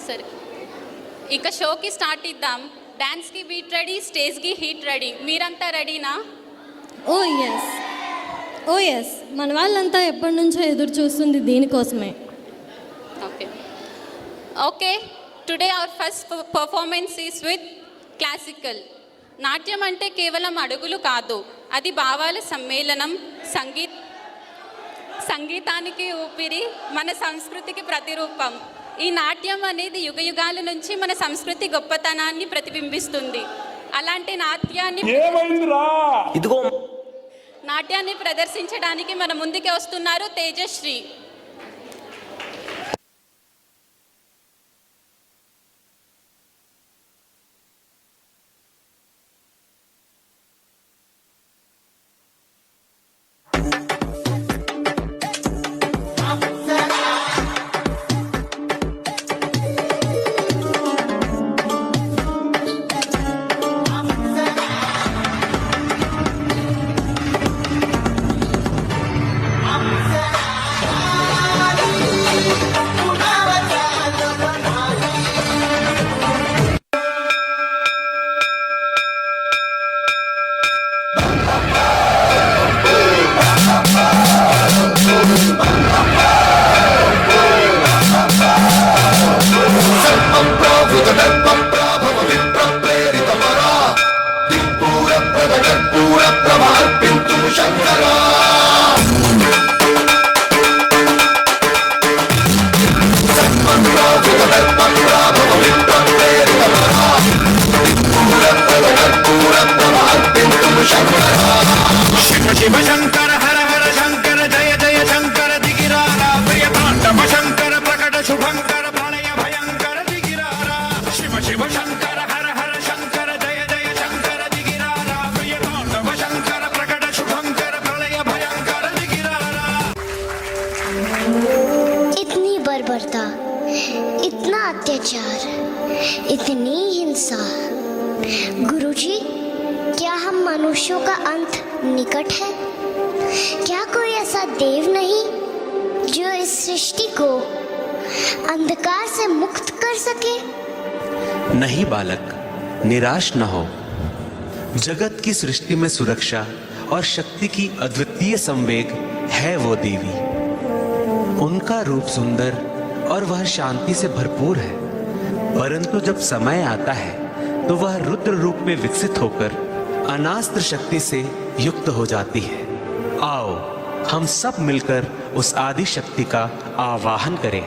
సరే, ఇక షోకి స్టార్ట్ ఇద్దాం. డాన్స్కి బీట్ రెడీ, స్టేజ్కి హీట్ రెడీ. మీరంతా రెడీనా? ఓ ఎస్, ఓ ఎస్, మన వాళ్ళంతా ఎప్పటి నుంచో ఎదురు చూస్తుంది దీనికోసమే. Okay okay, today our first performance is with classical. నాట్యం అంటే కేవలం అడుగులు కాదు, అది భావాల సమ్మేళనం, సంగీతానికి ఊపిరి, మన సంస్కృతికి ప్రతిరూపం. ఈ నాట్యం అనేది యుగయుగాల నుంచి మన సంస్కృతి గొప్పతనాన్ని ప్రతిబింబిస్తుంది. అలాంటి నాట్యాన్ని ప్రదర్శించడానికి మన ముందుకే వస్తున్నారు తేజశ్రీ. शिव शंकर हर हर शंकर जय जय शंकर दिगिरारा प्रिय तांडव शंकर प्रकट शुभंकर प्रलय भयंकर दिगिरारा शिव शिव शंकर हर हर शंकर जय जय शंकर दिगिरारा प्रिय तांडव शंकर प्रकट शुभंकर प्रलय भयंकर दिगिरारा। इतनी बर्बरता, इतना अत्याचार, इतनी हिंसा, गुरुजी क्या हम मनुष्यों का अंत निकट है? क्या कोई ऐसा देव नहीं जो इस सृष्टि को अंधकार से मुक्त कर सके? नहीं बालक, निराश न हो। जगत की सृष्टि में सुरक्षा और शक्ति की अद्वितीय संवेग है वो देवी। उनका रूप सुंदर और वह शांति से भरपूर है, परंतु जब समय आता है तो वह रुद्र रूप में विकसित होकर अनास्त्र शक्ति से युक्त हो जाती है। आओ हम सब मिलकर उस आदि शक्ति का आवाहन करें।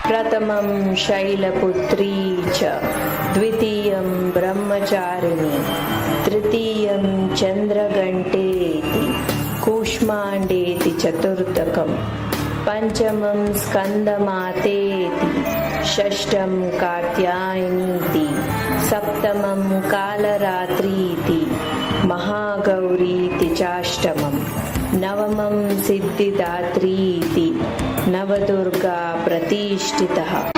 प्रथमं शैलपुत्री च, द्वितीयं ब्रह्मचारिणी, तृतीयं चन्द्रघण्टेति कूष्माण्डेति चतुर्थकं, पञ्चमं स्कन्दमातेति षष्ठं कात्यायनीति सप्तमं कालरात्रीति महागौरीति चाष्टमं नवमं सिद्धिदात्रीति नवदुर्गा प्रतिष्ठितः